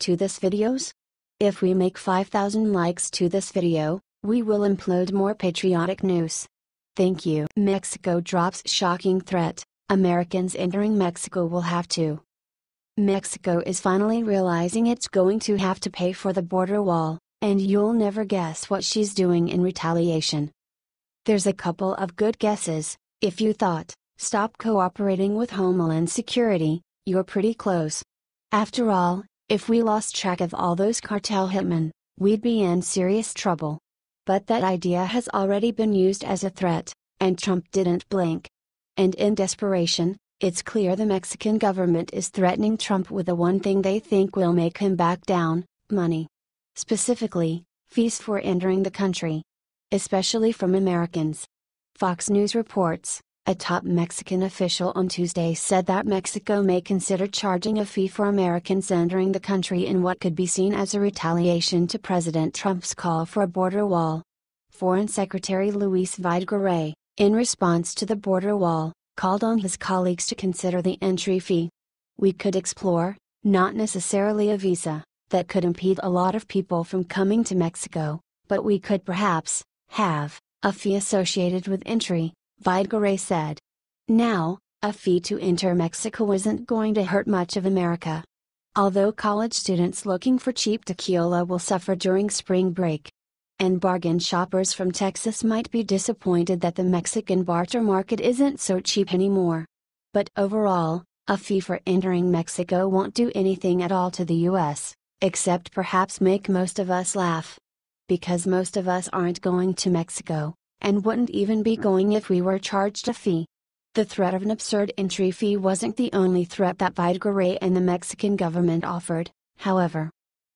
to this videos? If we make 5,000 likes to this video, we will upload more patriotic news. Thank you. Mexico drops shocking threat. Americans entering Mexico will have to. Mexico is finally realizing it's going to have to pay for the border wall, and you'll never guess what she's doing in retaliation. There's a couple of good guesses. If you thought, stop cooperating with Homeland Security, you're pretty close. After all, if we lost track of all those cartel hitmen, we'd be in serious trouble. But that idea has already been used as a threat, and Trump didn't blink. And in desperation, it's clear the Mexican government is threatening Trump with the one thing they think will make him back down: money. Specifically, fees for entering the country. Especially from Americans. Fox News reports, a top Mexican official on Tuesday said that Mexico may consider charging a fee for Americans entering the country in what could be seen as a retaliation to President Trump's call for a border wall. Foreign Secretary Luis Videgaray, in response to the border wall, called on his colleagues to consider the entry fee. We could explore, not necessarily a visa, that could impede a lot of people from coming to Mexico, but we could perhaps have a fee associated with entry, Videgaray said. Now, a fee to enter Mexico isn't going to hurt much of America. Although college students looking for cheap tequila will suffer during spring break. And bargain shoppers from Texas might be disappointed that the Mexican barter market isn't so cheap anymore. But overall, a fee for entering Mexico won't do anything at all to the U.S., except perhaps make most of us laugh. Because most of us aren't going to Mexico, and wouldn't even be going if we were charged a fee. The threat of an absurd entry fee wasn't the only threat that Videgaray and the Mexican government offered, however.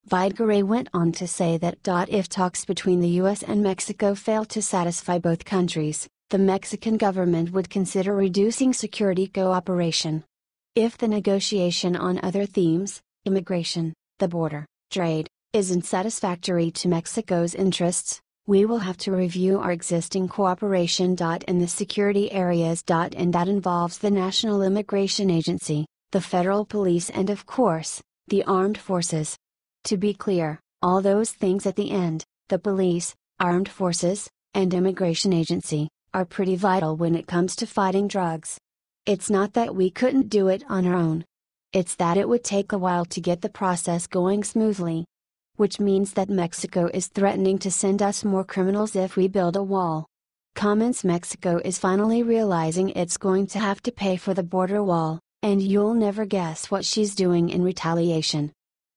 Videgaray went on to say that if talks between the U.S. and Mexico fail to satisfy both countries, the Mexican government would consider reducing security cooperation. If the negotiation on other themes, immigration, the border, trade, isn't satisfactory to Mexico's interests, we will have to review our existing cooperation. In the security areas. And that involves the National Immigration Agency, the federal police, and of course, the armed forces. To be clear, all those things at the end, the police, armed forces, and immigration agency, are pretty vital when it comes to fighting drugs. It's not that we couldn't do it on our own. It's that it would take a while to get the process going smoothly. Which means that Mexico is threatening to send us more criminals if we build a wall. Comments: Mexico is finally realizing it's going to have to pay for the border wall, and you'll never guess what she's doing in retaliation.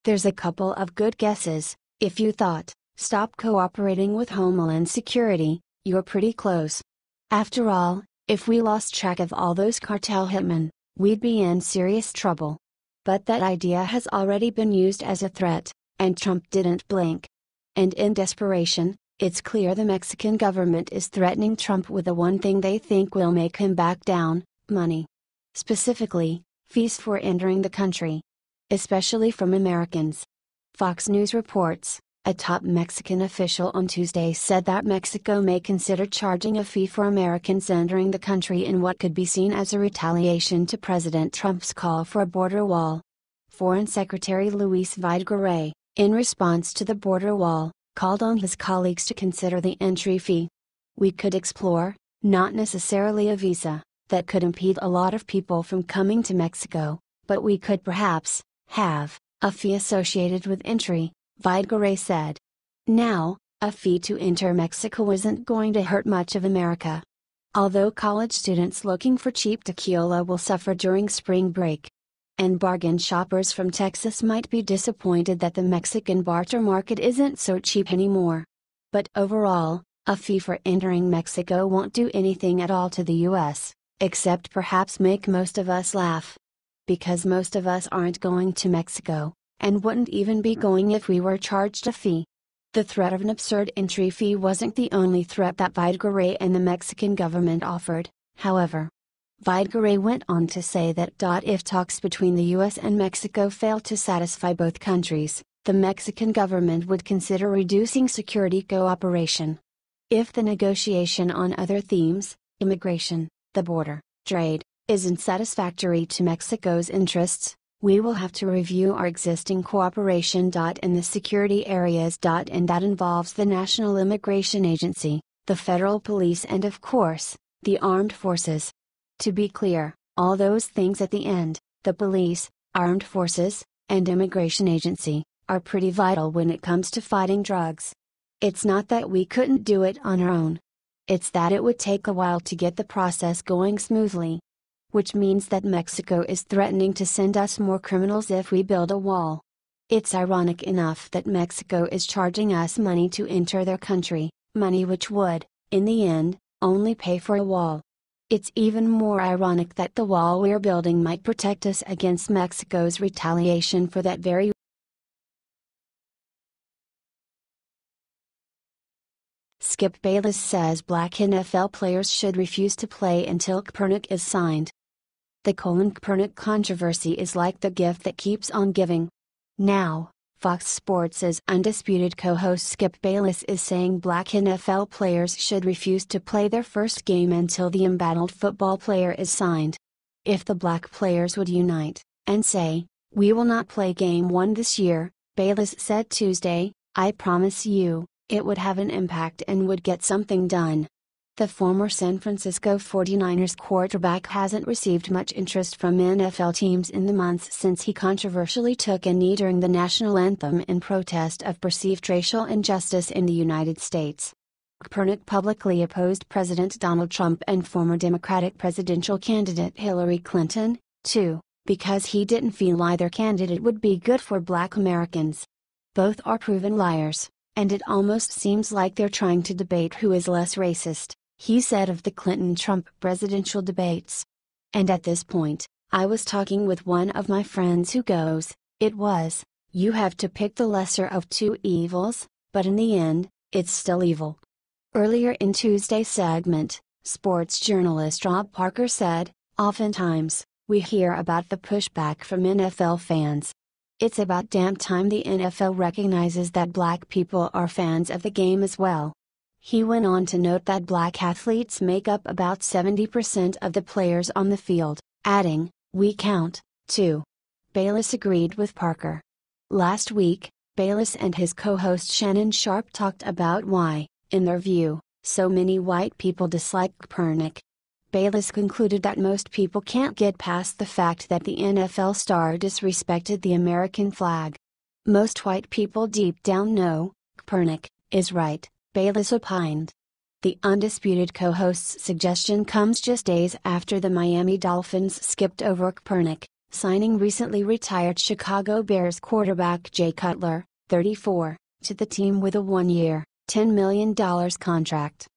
There's a couple of good guesses. If you thought, stop cooperating with Homeland Security, you're pretty close. After all, if we lost track of all those cartel hitmen, we'd be in serious trouble. But that idea has already been used as a threat, and Trump didn't blink. And in desperation, it's clear the Mexican government is threatening Trump with the one thing they think will make him back down: money. Specifically, fees for entering the country. Especially from Americans. Fox News reports, a top Mexican official on Tuesday said that Mexico may consider charging a fee for Americans entering the country in what could be seen as a retaliation to President Trump's call for a border wall. Foreign Secretary Luis Videgaray, in response to the border wall, called on his colleagues to consider the entry fee. We could explore, not necessarily a visa, that could impede a lot of people from coming to Mexico, but we could perhaps have a fee associated with entry, Videgaray said. Now, a fee to enter Mexico isn't going to hurt much of America. Although college students looking for cheap tequila will suffer during spring break. And bargain shoppers from Texas might be disappointed that the Mexican barter market isn't so cheap anymore. But overall, a fee for entering Mexico won't do anything at all to the U.S., except perhaps make most of us laugh. Because most of us aren't going to Mexico, and wouldn't even be going if we were charged a fee. The threat of an absurd entry fee wasn't the only threat that Videgaray and the Mexican government offered, however. Videgaray went on to say that if talks between the U.S. and Mexico fail to satisfy both countries, the Mexican government would consider reducing security cooperation. If the negotiation on other themes, immigration, the border, trade, isn't satisfactory to Mexico's interests, We will have to review our existing cooperation. In the security areas. And that involves the National Immigration Agency, the federal police, and of course, the armed forces. To be clear, all those things at the end, the police, armed forces, and immigration agency, are pretty vital when it comes to fighting drugs. It's not that we couldn't do it on our own. It's that it would take a while to get the process going smoothly. Which means that Mexico is threatening to send us more criminals if we build a wall. It's ironic enough that Mexico is charging us money to enter their country, money which would, in the end, only pay for a wall. It's even more ironic that the wall we're building might protect us against Mexico's retaliation for that very. Skip Bayless says black NFL players should refuse to play until Kaepernick is signed. The Kaepernick controversy is like the gift that keeps on giving. Now, Fox Sports' undisputed co-host Skip Bayless is saying black NFL players should refuse to play their first game until the embattled football player is signed. If the black players would unite, and say, "We will not play game 1 this year," Bayless said Tuesday, "I promise you, it would have an impact and would get something done." The former San Francisco 49ers quarterback hasn't received much interest from NFL teams in the months since he controversially took a knee during the national anthem in protest of perceived racial injustice in the United States. Kaepernick publicly opposed President Donald Trump and former Democratic presidential candidate Hillary Clinton, too, because he didn't feel either candidate would be good for black Americans. Both are proven liars, and it almost seems like they're trying to debate who is less racist, he said of the Clinton-Trump presidential debates. And at this point, I was talking with one of my friends who goes, you have to pick the lesser of two evils, but in the end, it's still evil. Earlier in Tuesday's segment, sports journalist Rob Parker said, "Oftentimes, we hear about the pushback from NFL fans. It's about damn time the NFL recognizes that black people are fans of the game as well." He went on to note that black athletes make up about 70% of the players on the field, adding, "We count, too." Bayless agreed with Parker. Last week, Bayless and his co-host Shannon Sharpe talked about why, in their view, so many white people dislike Kaepernick. Bayless concluded that most people can't get past the fact that the NFL star disrespected the American flag. Most white people deep down know, Kaepernick is right, Bayless opined. The undisputed co-host's suggestion comes just days after the Miami Dolphins skipped over Kaepernick, signing recently retired Chicago Bears quarterback Jay Cutler, 34, to the team with a one-year, $10 million contract.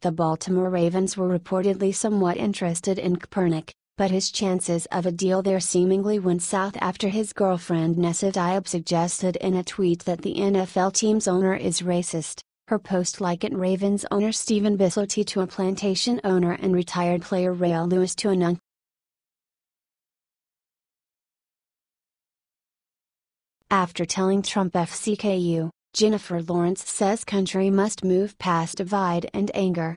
The Baltimore Ravens were reportedly somewhat interested in Kaepernick, but his chances of a deal there seemingly went south after his girlfriend Nessa Diab suggested in a tweet that the NFL team's owner is racist. Her post likened Ravens owner Stephen Bisotti to a plantation owner and retired player Ray Lewis to a nun. After telling Trump FCKU, Jennifer Lawrence says country must move past divide and anger.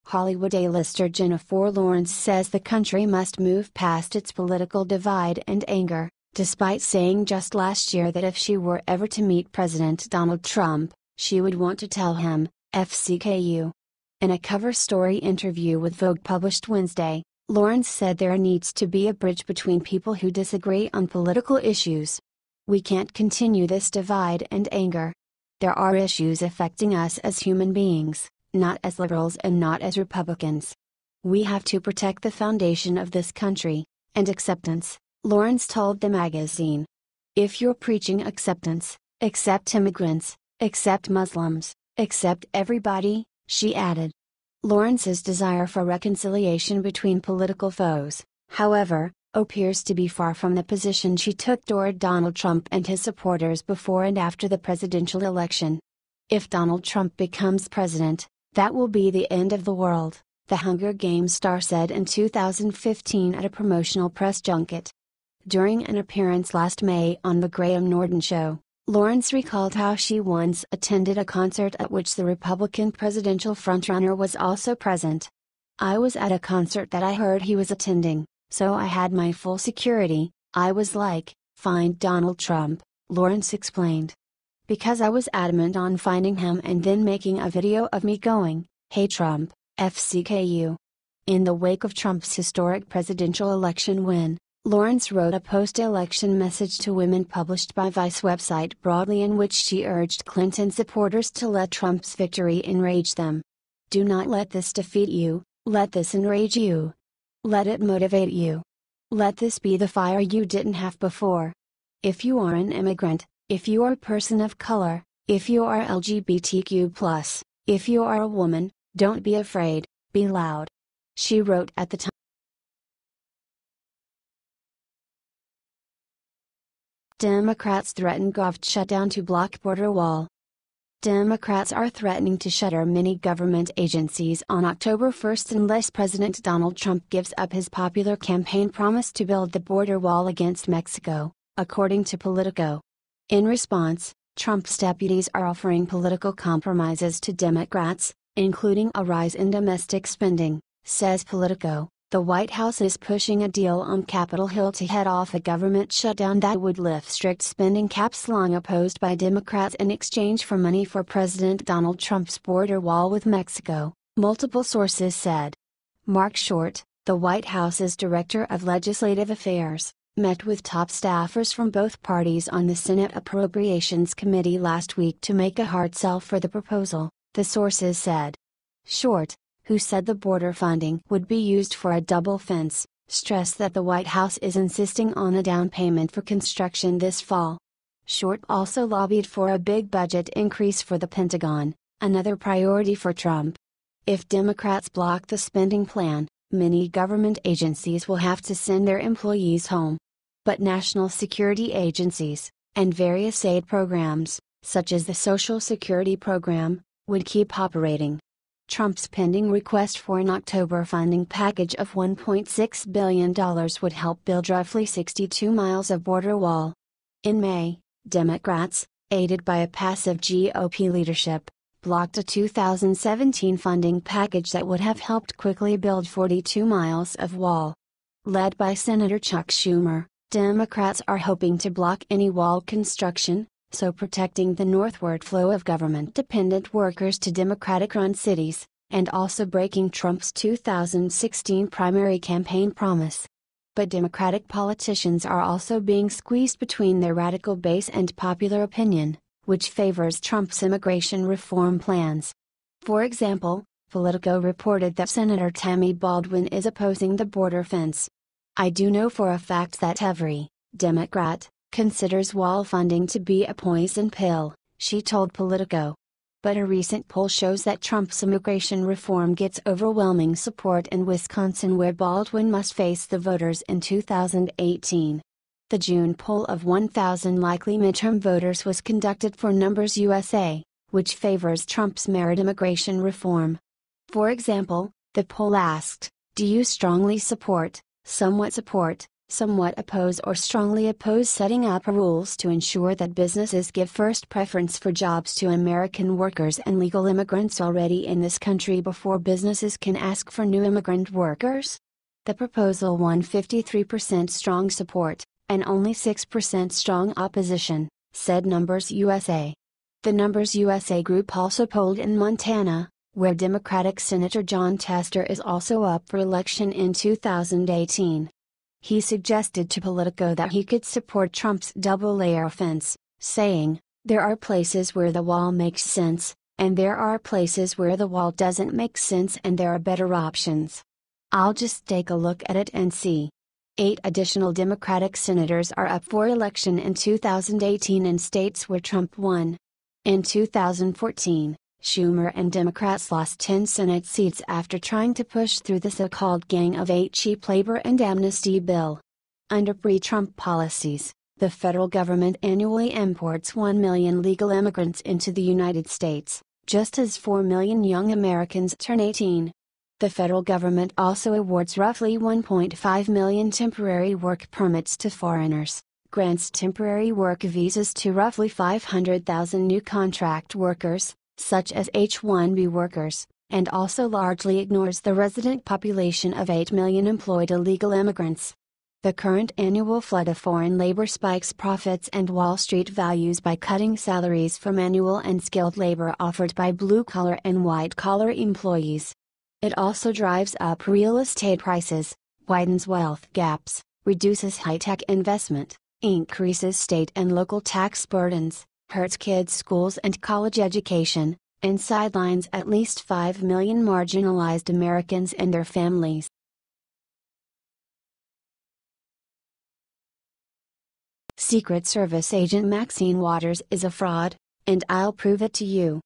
Hollywood A-lister Jennifer Lawrence says the country must move past its political divide and anger, despite saying just last year that if she were ever to meet President Donald Trump, she would want to tell him, FCKU. In a cover story interview with Vogue published Wednesday, Lawrence said there needs to be a bridge between people who disagree on political issues. We can't continue this divide and anger. There are issues affecting us as human beings, not as liberals and not as Republicans. We have to protect the foundation of this country, and acceptance, Lawrence told the magazine. If you're preaching acceptance, accept immigrants, accept Muslims, accept everybody, she added. Lawrence's desire for reconciliation between political foes, however, appears to be far from the position she took toward Donald Trump and his supporters before and after the presidential election. If Donald Trump becomes president, that will be the end of the world, the Hunger Games star said in 2015 at a promotional press junket. During an appearance last May on The Graham Norton Show, Lawrence recalled how she once attended a concert at which the Republican presidential frontrunner was also present. "I was at a concert that I heard he was attending, so I had my full security, I was like, find Donald Trump, Lawrence explained. Because I was adamant on finding him and then making a video of me going, "Hey Trump, FCKU." In the wake of Trump's historic presidential election win, Lawrence wrote a post-election message to women published by Vice website Broadly in which she urged Clinton supporters to let Trump's victory enrage them. Do not let this defeat you, let this enrage you. Let it motivate you. Let this be the fire you didn't have before. If you are an immigrant, if you are a person of color, if you are LGBTQ+, if you are a woman, don't be afraid, be loud. She wrote at the time. Democrats threaten gov shutdown to block border wall. Democrats are threatening to shutter many government agencies on October 1st unless President Donald Trump gives up his popular campaign promise to build the border wall against Mexico, according to Politico. In response, Trump's deputies are offering political compromises to Democrats, including a rise in domestic spending, says Politico. The White House is pushing a deal on Capitol Hill to head off a government shutdown that would lift strict spending caps long opposed by Democrats in exchange for money for President Donald Trump's border wall with Mexico, multiple sources said. Mark Short, the White House's Director of Legislative Affairs, met with top staffers from both parties on the Senate Appropriations Committee last week to make a hard sell for the proposal, the sources said. Short, who said the border funding would be used for a double fence, stressed that the White House is insisting on a down payment for construction this fall. Short also lobbied for a big budget increase for the Pentagon, another priority for Trump. If Democrats block the spending plan, many government agencies will have to send their employees home. But national security agencies, and various aid programs, such as the Social Security program, would keep operating. Trump's pending request for an October funding package of $1.6 billion would help build roughly 62 miles of border wall. In May, Democrats, aided by a passive GOP leadership, blocked a 2017 funding package that would have helped quickly build 42 miles of wall. Led by Senator Chuck Schumer, Democrats are hoping to block any wall construction, so protecting the northward flow of government-dependent workers to Democratic-run cities, and also breaking Trump's 2016 primary campaign promise. But Democratic politicians are also being squeezed between their radical base and popular opinion, which favors Trump's immigration reform plans. For example, Politico reported that Senator Tammy Baldwin is opposing the border fence. I do know for a fact that every Democrat considers wall funding to be a poison pill, she told Politico. But a recent poll shows that Trump's immigration reform gets overwhelming support in Wisconsin, where Baldwin must face the voters in 2018. The June poll of 1,000 likely midterm voters was conducted for Numbers USA, which favors Trump's merit immigration reform. For example, the poll asked, "Do you strongly support, somewhat oppose or strongly oppose setting up rules to ensure that businesses give first preference for jobs to American workers and legal immigrants already in this country before businesses can ask for new immigrant workers?" The proposal won 53% strong support, and only 6% strong opposition, said Numbers USA. The Numbers USA group also polled in Montana, where Democratic Senator Jon Tester is also up for election in 2018. He suggested to Politico that he could support Trump's double-layer fence, saying, "There are places where the wall makes sense, and there are places where the wall doesn't make sense, and there are better options. I'll just take a look at it and see." 8 additional Democratic senators are up for election in 2018 in states where Trump won. In 2014, Schumer and Democrats lost 10 Senate seats after trying to push through the so-called Gang of 8 cheap labor and amnesty bill. Under pre-Trump policies, the federal government annually imports 1 million legal immigrants into the United States, just as 4 million young Americans turn 18. The federal government also awards roughly 1.5 million temporary work permits to foreigners, grants temporary work visas to roughly 500,000 new contract workers, such as H-1B workers, and also largely ignores the resident population of 8 million employed illegal immigrants. The current annual flood of foreign labor spikes profits and Wall Street values by cutting salaries for manual and skilled labor offered by blue-collar and white-collar employees. It also drives up real estate prices, widens wealth gaps, reduces high-tech investment, increases state and local tax burdens, hurts kids' schools and college education, and sidelines at least 5 million marginalized Americans and their families. Secret Service agent Maxine Waters is a fraud, and I'll prove it to you.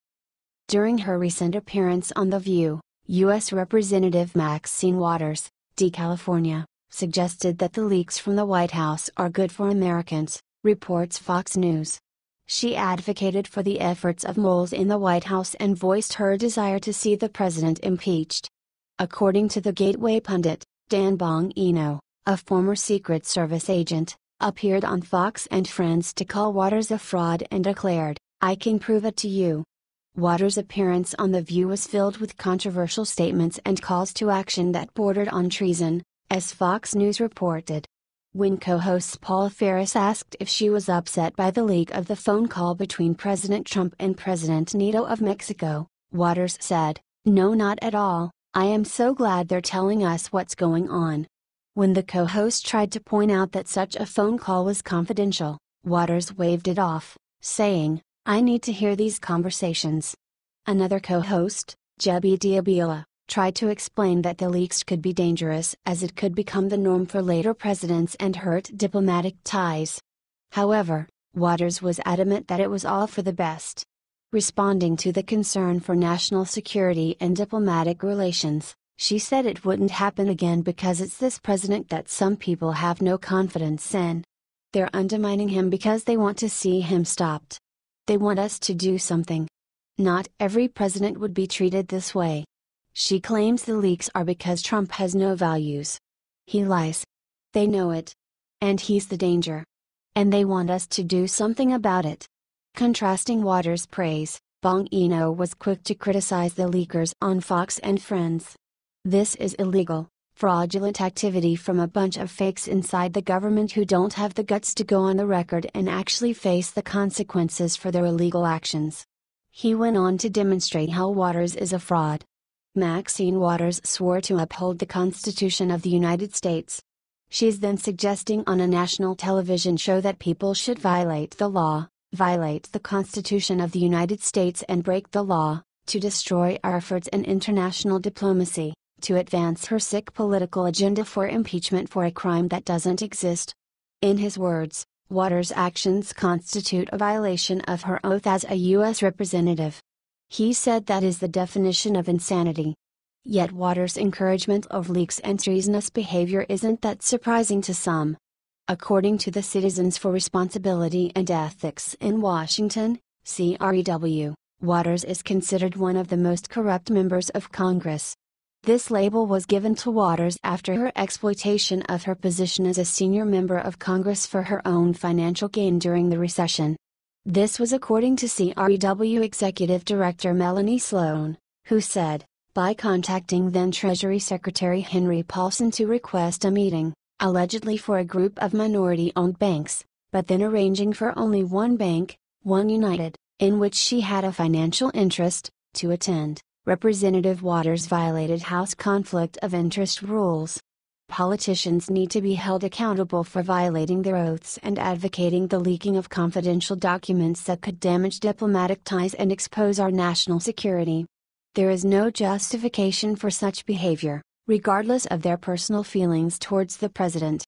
During her recent appearance on The View, U.S. Representative Maxine Waters, D. California, suggested that the leaks from the White House are good for Americans, reports Fox News. She advocated for the efforts of moles in the White House and voiced her desire to see the president impeached. According to the Gateway pundit, Dan Bongino, a former Secret Service agent, appeared on Fox and Friends to call Waters a fraud and declared, "I can prove it to you." Waters' appearance on The View was filled with controversial statements and calls to action that bordered on treason, as Fox News reported. When co-host Paul Ferris asked if she was upset by the leak of the phone call between President Trump and President Nieto of Mexico, Waters said, "No, not at all, I am so glad they're telling us what's going on." When the co-host tried to point out that such a phone call was confidential, Waters waved it off, saying, "I need to hear these conversations." Another co-host, Jebby Diabila, tried to explain that the leaks could be dangerous as it could become the norm for later presidents and hurt diplomatic ties. However, Waters was adamant that it was all for the best. Responding to the concern for national security and diplomatic relations, she said it wouldn't happen again because it's this president that some people have no confidence in. They're undermining him because they want to see him stopped. They want us to do something. Not every president would be treated this way. She claims the leaks are because Trump has no values. He lies. They know it. And he's the danger. And they want us to do something about it. Contrasting Waters' praise, Bongino was quick to criticize the leakers on Fox and Friends. "This is illegal, fraudulent activity from a bunch of fakes inside the government who don't have the guts to go on the record and actually face the consequences for their illegal actions." He went on to demonstrate how Waters is a fraud. Maxine Waters swore to uphold the Constitution of the United States. She's then suggesting on a national television show that people should violate the law, violate the Constitution of the United States and break the law, to destroy our efforts in international diplomacy, to advance her sick political agenda for impeachment for a crime that doesn't exist. In his words, Waters' actions constitute a violation of her oath as a U.S. representative. He said that is the definition of insanity. Yet Waters' encouragement of leaks and treasonous behavior isn't that surprising to some. According to the Citizens for Responsibility and Ethics in Washington, CREW, Waters is considered one of the most corrupt members of Congress. This label was given to Waters after her exploitation of her position as a senior member of Congress for her own financial gain during the recession. This was according to CREW Executive Director Melanie Sloan, who said, by contacting then Treasury Secretary Henry Paulson to request a meeting, allegedly for a group of minority-owned banks, but then arranging for only one bank, One United, in which she had a financial interest, to attend, Representative Waters violated House conflict of interest rules. Politicians need to be held accountable for violating their oaths and advocating the leaking of confidential documents that could damage diplomatic ties and expose our national security. There is no justification for such behavior, regardless of their personal feelings towards the president.